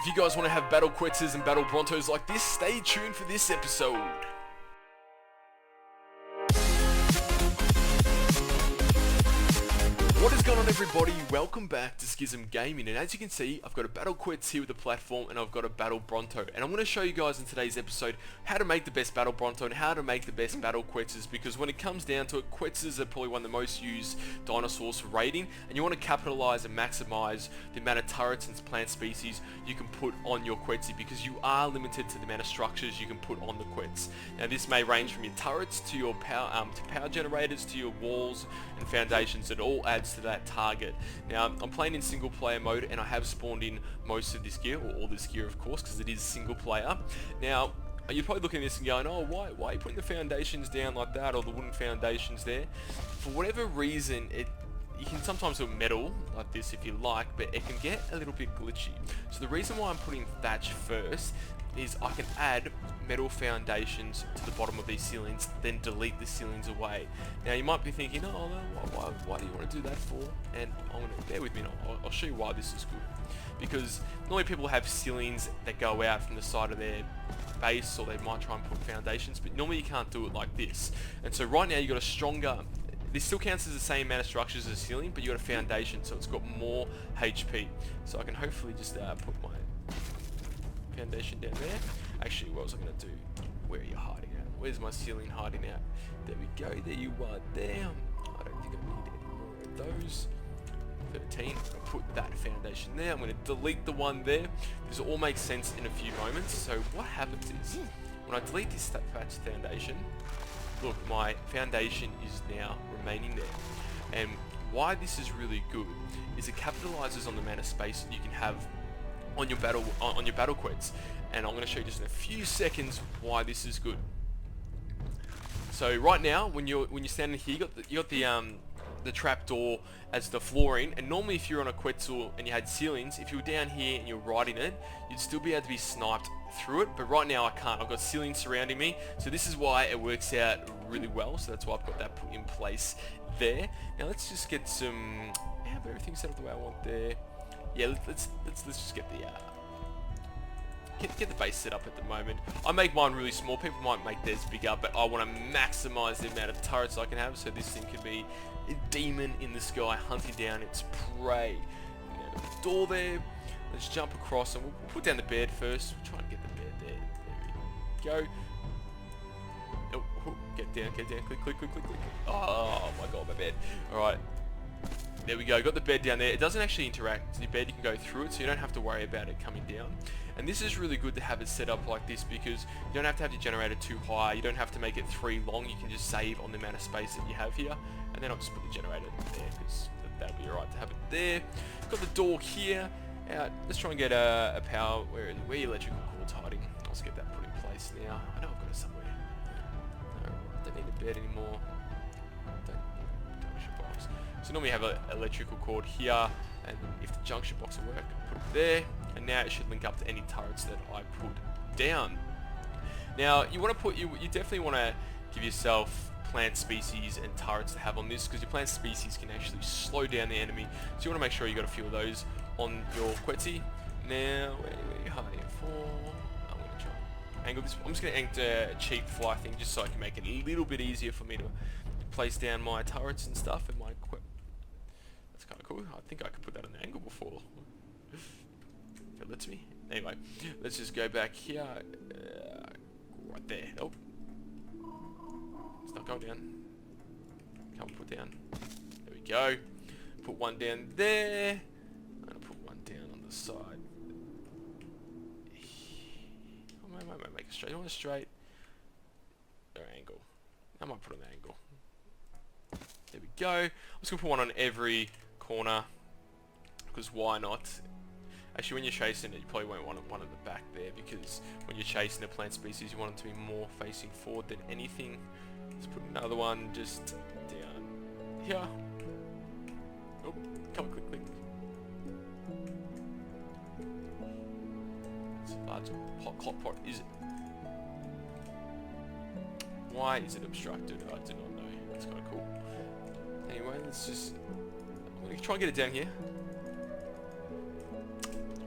If you guys want to have Battle Quetzes and Battle Brontos like this, stay tuned for this episode. What is going on, everybody? Welcome back to Skism Gaming, and as you can see, I've got a Battle Quetz here with the platform, and I've got a Battle Bronto, and I'm going to show you guys in today's episode how to make the best Battle Bronto and how to make the best Battle Quetzes, because when it comes down to it, Quetzes are probably one of the most used dinosaurs for raiding, and you want to capitalize and maximize the amount of turrets and plant species you can put on your Quetzy, because you are limited to the amount of structures you can put on the Quetz. Now this may range from your turrets to your power generators to your walls and foundations. It all adds to that target. Now I'm playing in single player mode, and I have spawned in most of this gear, or all this gear of course, because it is single player. Now you're probably looking at this and going, oh, why are you putting the foundations down like that, or the wooden foundations there? For whatever reason, you can sometimes do metal like this if you like, but it can get a little bit glitchy. So the reason why I'm putting thatch first is I can add metal foundations to the bottom of these ceilings, then delete the ceilings away. Now you might be thinking, oh, why do you want to do that for? And I'm going to bear with me, and I'll show you why this is good. Because normally people have ceilings that go out from the side of their base, or they might try and put foundations, but normally you can't do it like this. And so right now you've got a stronger, this still counts as the same amount of structures as a ceiling, but you've got a foundation, so it's got more HP. So I can hopefully just put my foundation down there. Actually, what was I going to do? Where are you hiding at? Where's my ceiling hiding out? There we go. There you are. Damn. I don't think I need any more of those. 13. I'm going to put that foundation there. I'm going to delete the one there. This all makes sense in a few moments. So what happens is, when I delete this thatch foundation, look, my foundation is now remaining there. And why this is really good is it capitalizes on the amount of space that you can have on your battle Quetz, and I'm going to show you just in a few seconds why this is good. So right now, when you're standing here, you got the trapdoor as the flooring, and normally if you're on a Quetzal and you had ceilings, if you were down here and you're riding it, you'd still be able to be sniped through it, but right now I can't. I've got ceilings surrounding me, so this is why it works out really well. So that's why I've got that put in place there. Now let's just get some, have everything set up the way I want there. Yeah, let's just get the get the base set up at the moment. I make mine really small. People might make theirs bigger, but I want to maximize the amount of turrets I can have, so this thing can be a demon in the sky hunting down its prey. Now, the door there. Let's jump across, and we'll put down the bed first. We'll try and get the bed there. There we go. Oh, get down, click. Oh my god, my bed. All right. There we go, got the bed down there. It doesn't actually interact with your bed, you can go through it, so you don't have to worry about it coming down. And this is really good to have it set up like this, because you don't have to have your generator too high, you don't have to make it 3 long, you can just save on the amount of space that you have here. And then I'll just put the generator there, because that'll be alright to have it there. Got the door here. Let's try and get a power, where your electrical cord's hiding. Let's get that put in place now. I know I've got it somewhere. No, I don't need a bed anymore. So normally you have an electrical cord here, and if the junction box will work, I'll put it there, and now it should link up to any turrets that I put down. Now you want to put, you definitely want to give yourself plant species and turrets to have on this, because your plant species can actually slow down the enemy, so you want to make sure you got a few of those on your Quetzy. Now where are you hiding for? I'm going to try and angle this. I'm just going to angle a cheap fly thing, just so I can make it a little bit easier for me to place down my turrets and stuff and my That's kind of cool. I think I could put that on the angle before. If it lets me. Anyway, let's just go back here. Right there. Oh. It's not going down. Can't put down. There we go. Put one down there. I'm going to put one down on the side. I might make it straight. You want it straight? Or angle. I might put it on the angle. There we go. I'm just going to put one on every corner, because why not? Actually, when you're chasing it, you probably won't want one at the back there, because when you're chasing a plant species, you want them to be more facing forward than anything. Let's put another one just down here. Oh, come on, click. It's a large hot pot. Is it? Why is it obstructed? I do not know. That's kind of cool. Anyway, let's just... I'm going to try and get it down here.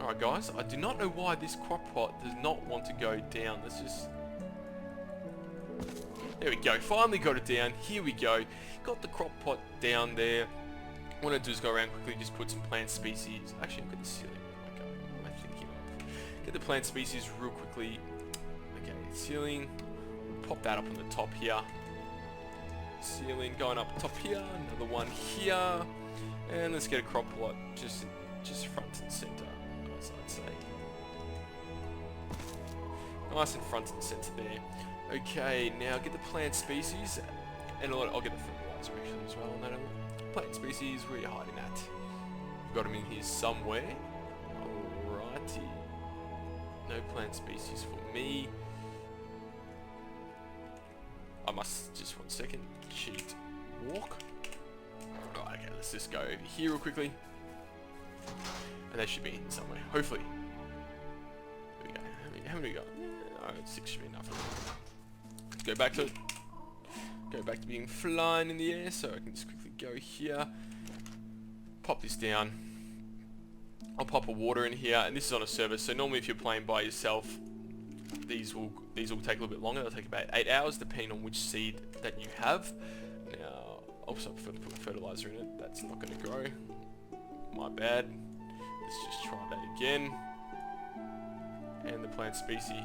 Alright guys, I do not know why this crock pot does not want to go down. Let's just... There we go, finally got it down. Here we go. Got the crock pot down there. What I'm going to do is go around quickly, just put some plant species. Actually, I've got the ceiling. Okay, what am I thinking of? Get the plant species real quickly. Okay, ceiling. Pop that up on the top here. Ceiling going up top here. Another one here. And let's get a crock pot just front and center, as I'd say. Nice and front and center there. Okay, now get the plant species, and I'll get the fertilizer actually as well on that. Plant species, where are you hiding at? I've got them in here somewhere. Alrighty. No plant species for me. I must, just 1 second, cheat walk. Alright, okay, let's just go over here real quickly. And they should be in somewhere, hopefully. There we go. How many we got? Alright, 6 should be enough. Let's go back to it. Go back to being flying in the air, so I can just quickly go here. Pop this down. I'll pop a water in here, and this is on a server, so normally if you're playing by yourself, these will take a little bit longer. They'll take about 8 hours, depending on which seed that you have. Now, also prefer to put fertilizer in it. That's not going to grow. My bad. Let's just try that again. And the plant species.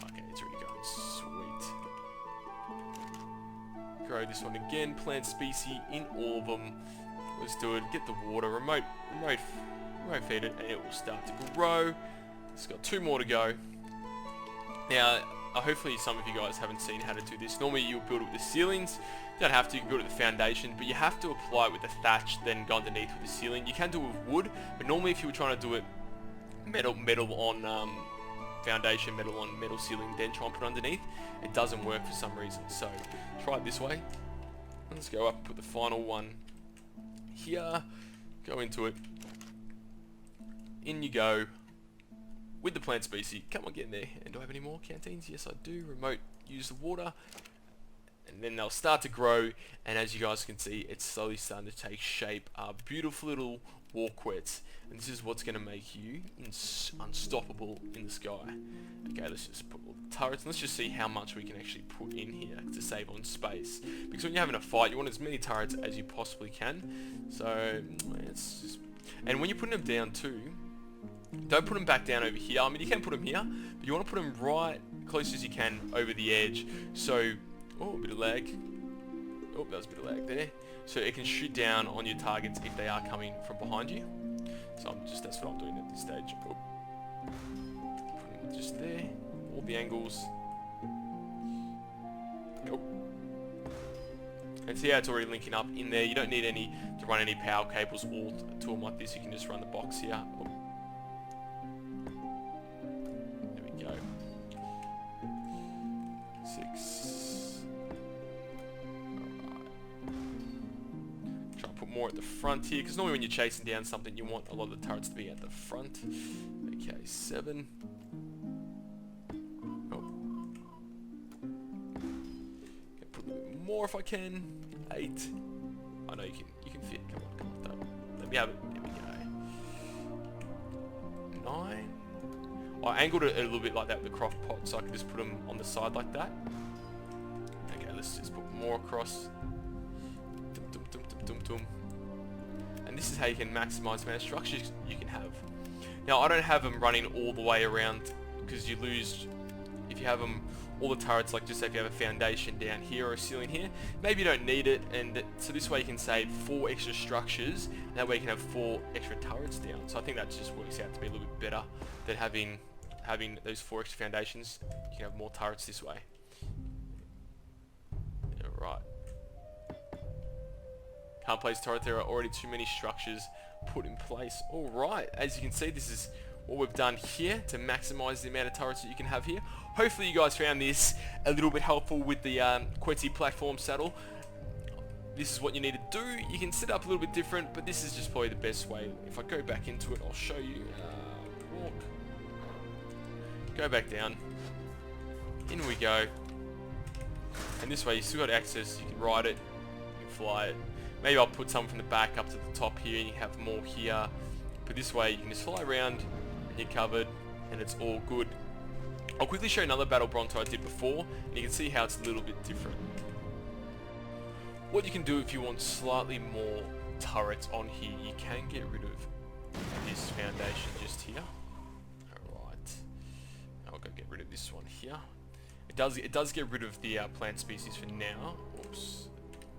Okay, it's already going. Sweet. Grow this one again. Plant species in all of them. Let's do it. Get the water. Remote feed it, and it will start to grow. It's got 2 more to go. Now, hopefully some of you guys haven't seen how to do this. Normally you'll build it with the ceilings. You don't have to, you can build it with the foundation, but you have to apply it with the thatch, then go underneath with the ceiling. You can do it with wood, but normally if you were trying to do it metal on foundation, metal on metal ceiling, then try and put it underneath, it doesn't work for some reason. So try it this way. Let's go up, put the final one here, go into it. In you go. With the plant species, come on, get in there. And do I have any more canteens? Yes, I do. Remote, use the water. And then they'll start to grow. And as you guys can see, it's slowly starting to take shape. Beautiful little war quets. And this is what's going to make you unstoppable in the sky. Okay, let's just put all the turrets. And let's just see how much we can actually put in here to save on space. Because when you're having a fight, you want as many turrets as you possibly can. So, it's just... And when you're putting them down too, don't put them back down over here. I mean, you can put them here, but you want to put them right close as you can over the edge. So, oh, a bit of lag. Oh, that was a bit of lag there. So it can shoot down on your targets if they are coming from behind you. So that's what I'm doing at this stage. Oh. Put them just there. All the angles. Oh. And see how it's already linking up in there. You don't need to run any power cables or to them like this. You can just run the box here. Oh. 6. Alright. Try and put more at the front here, because normally when you're chasing down something, you want a lot of the turrets to be at the front. Okay, 7. Oh. Put a little bit more if I can. 8. I know you can fit. Come on. Let me have it. There we go. 9. I angled it a little bit like that with the crock pot, so I can just put them on the side like that. Okay, let's just put more across. And this is how you can maximize the amount of structures you can have. Now, I don't have them running all the way around, because you lose, if you have them, all the turrets, like just say if you have a foundation down here or a ceiling here, maybe you don't need it, and so this way you can save 4 extra structures, and that way you can have 4 extra turrets down. So I think that just works out to be a little bit better than having those 4 extra foundations. You can have more turrets this way. Alright. Can't place turret, there are already too many structures put in place. Alright, as you can see, this is what we've done here to maximize the amount of turrets that you can have here. Hopefully you guys found this a little bit helpful with the Quetzal platform saddle. This is what you need to do. You can set up a little bit different, but this is just probably the best way. If I go back into it, I'll show you. Walk. Go back down. In we go. And this way you still got access. You can ride it. You can fly it. Maybe I'll put some from the back up to the top here. You have more here. But this way you can just fly around and you're covered and it's all good. I'll quickly show you another Battle Bronto I did before, and you can see how it's a little bit different. What you can do if you want slightly more turrets on here, you can get rid of this foundation just here. Alright, I'll go get rid of this one here. It does get rid of the plant species for now. Oops.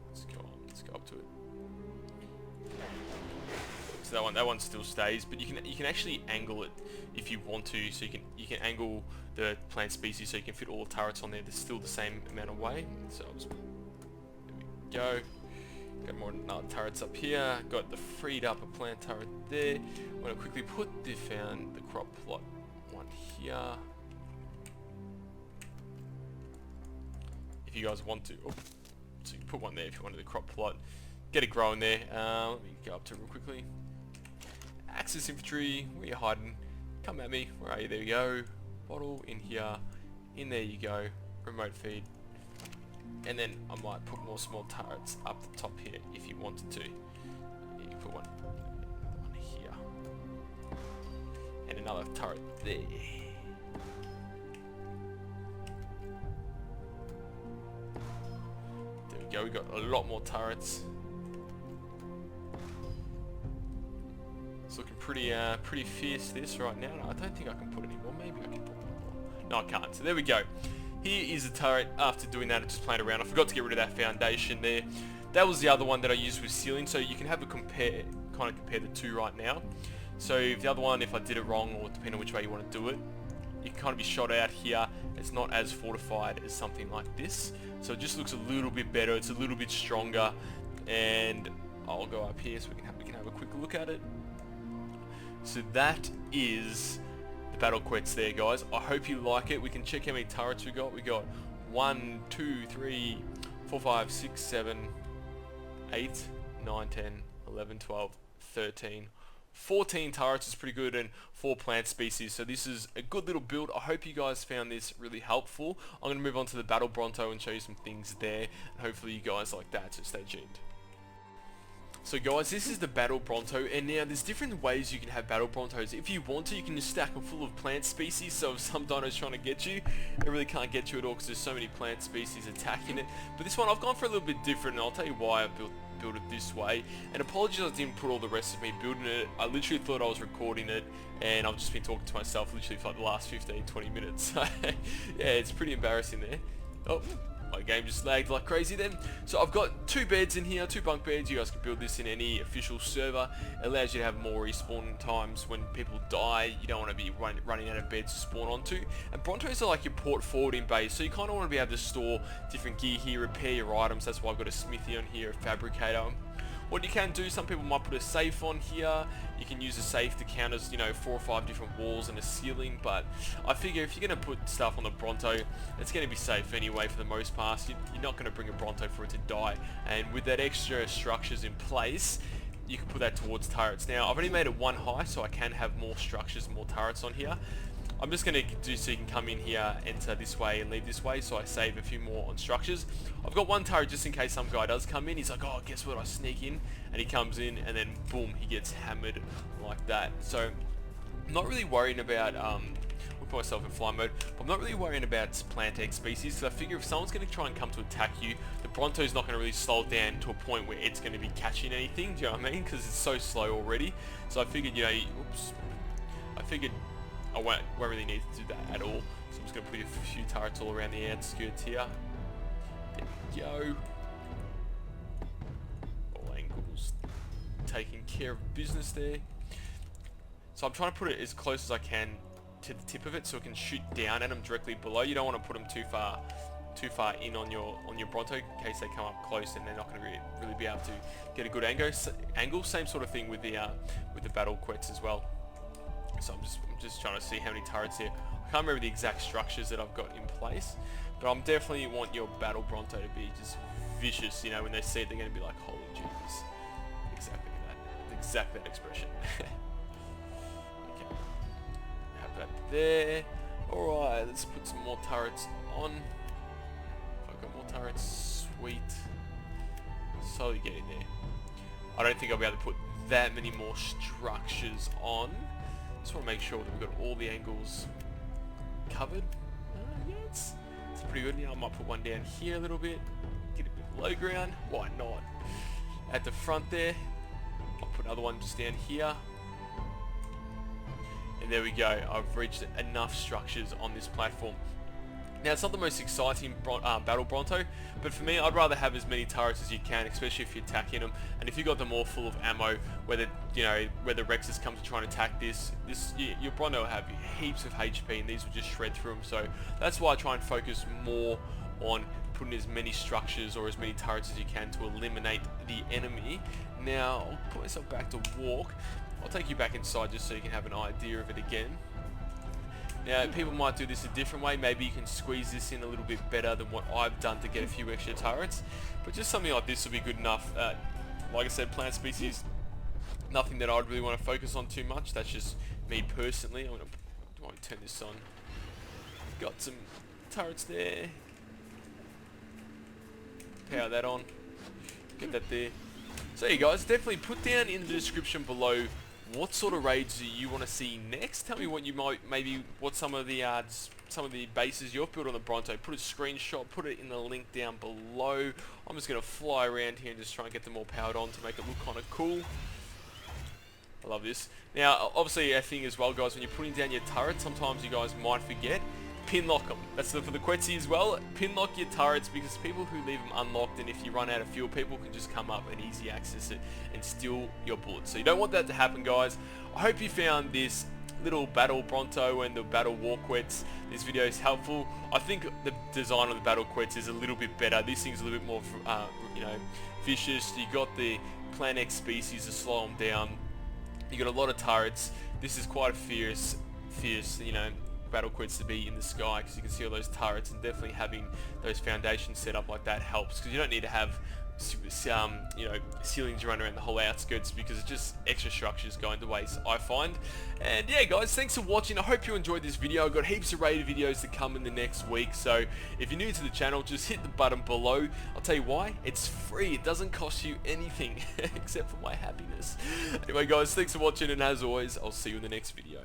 Let's go up to it. So that one still stays, but you can actually angle it if you want to. So you can angle the plant species so you can fit all the turrets on there. There's still the same amount of weight. So I'll just, there we go. Got more turrets up here. Got the freed up a plant turret there. I'm gonna quickly put the crop plot one here. If you guys want to, so you can put one there if you wanted the crop plot. Get it growing there. Let me go up to it real quickly. Axis infantry, where you hiding? Come at me. Where are you? There you go. Bottle in here. In there you go. Remote feed. And then I might put more small turrets up the top here if you wanted to. You can put one here. And another turret there. There we go. We got a lot more turrets. It's looking pretty fierce this right now. No, I don't think I can put any more. Maybe I can put one more. No, I can't. So there we go. Here is the turret. After doing that, I just played around. I forgot to get rid of that foundation there. That was the other one that I used with ceiling. So you can have a compare the two right now. So if the other one, if I did it wrong, or depending on which way you want to do it, you can kind of be shot out here. It's not as fortified as something like this. So it just looks a little bit better. It's a little bit stronger. And I'll go up here so we can have a quick look at it. So that is the Battle Quetz there, guys. I hope you like it. We can check how many turrets we got. We got 1, 2, 3, 4, 5, 6, 7, 8, 9, 10, 11, 12, 13, 14 turrets is pretty good, and 4 plant species. So this is a good little build. I hope you guys found this really helpful. I'm going to move on to the Battle Bronto and show you some things there. And hopefully you guys like that, so stay tuned. So guys, this is the Battle Bronto, and now there's different ways you can have Battle Brontos. If you want to, you can just stack them full of plant species, so if some dino's trying to get you, it really can't get you at all because there's so many plant species attacking it. But this one, I've gone for a little bit different, and I'll tell you why I built it this way. And apologies I didn't put all the rest of me building it. I literally thought I was recording it, and I've just been talking to myself literally for like the last 15-20 minutes. So yeah, it's pretty embarrassing there. Oh. My game just lagged like crazy then. So I've got 2 beds in here, 2 bunk beds. You guys can build this in any official server. It allows you to have more respawn times when people die. You don't want to be running out of beds to spawn onto. And Brontos are like your port forwarding base, so you kind of want to be able to store different gear here, repair your items. That's why I've got a smithy on here, a fabricator. What you can do, some people might put a safe on here. You can use a safe to count as, 4 or 5 different walls and a ceiling, but I figure if you're going to put stuff on the Bronto, it's going to be safe anyway for the most part. You're not going to bring a Bronto for it to die, and with that extra structures in place, you can put that towards turrets. Now, I've only made it 1 high, so I can have more structures and more turrets on here. I'm just going to do so you can come in here, enter this way and leave this way, so I save a few more on structures. I've got 1 turret just in case some guy does come in. He's like, oh, guess what, I sneak in, and he comes in, and then boom, he gets hammered like that. So I'm not really worrying about, I'll put myself in fly mode, but I'm not really worrying about plant X species, because I figure if someone's going to try and come to attack you, the Bronto's not going to really slow it down to a point where it's going to be catching anything, do you know what I mean? Because it's so slow already. So I figured, I won't really need to do that at all. So I'm just going to put a few turrets all around the outskirts here. There we go. All angles. Taking care of business there. So I'm trying to put it as close as I can to the tip of it so it can shoot down at them directly below. You don't want to put them too far in on your Bronto in case they come up close and they're not going to really be able to get a good angle. Same sort of thing with the Battle Quetz as well. So I'm just trying to see how many turrets here. I can't remember the exact structures that I've got in place, but I'm definitely want your Battle Bronto to be just vicious. When they see it, they're going to be like, holy Jesus. Exactly that expression. Okay. Have that there. Alright, let's put some more turrets on. I've got more turrets. Sweet. Slowly getting there. I don't think I'll be able to put that many more structures on. Just want to make sure that we've got all the angles covered. Yeah, it's pretty good. Now I might put one down here a little bit, get a bit low ground. Why not? At the front there, I'll put another one just down here. And there we go. I've reached enough structures on this platform. Now, it's not the most exciting Battle Bronto, but for me, I'd rather have as many turrets as you can, especially if you're attacking them. And if you got them all full of ammo, whether whether Rexes come to try and attack your Bronto will have heaps of HP, and these will just shred through them. So that's why I try and focus more on putting as many structures or as many turrets as you can to eliminate the enemy. Now, I'll put myself back to walk. I'll take you back inside just so you can have an idea of it again. Now, people might do this a different way. Maybe you can squeeze this in a little bit better than what I've done to get a few extra turrets. But just something like this will be good enough. Like I said, plant species, nothing that I'd really want to focus on too much. That's just me personally. I'm going to turn this on. Got some turrets there. Power that on. Get that there. So you guys, definitely put down in the description below what sort of raids do you want to see next. Tell me what you what some of the bases you've built on the Bronto. Put a screenshot, put it in the link down below. I'm just going to fly around here and just try and get them all powered on to make it look kind of cool. I love this. Now, obviously a thing as well, guys, when you're putting down your turrets, sometimes you guys might forget, pin lock them. That's for the Quetzal as well. Pin lock your turrets, because people who leave them unlocked, and if you run out of fuel, people can just come up and easy access it and steal your bullets. So you don't want that to happen, guys. I hope you found this little Battle Bronto and the Battle Quetz. This video is helpful. I think the design of the Battle Quetz is a little bit better. This thing's a little bit more, vicious. You got the Plant X species to slow them down. You got a lot of turrets. This is quite a fierce, Battle Quetz to be in the sky, because you can see all those turrets, and definitely having those foundations set up like that helps, because you don't need to have ceilings run around the whole outskirts, because it's just extra structures going to waste, I find. And yeah, guys, thanks for watching. I hope you enjoyed this video. I've got heaps of raid videos to come in the next week, so if you're new to the channel, just hit the button below. I'll tell you why. It's free. It doesn't cost you anything except for my happiness. Anyway, guys, thanks for watching, and as always, I'll see you in the next video.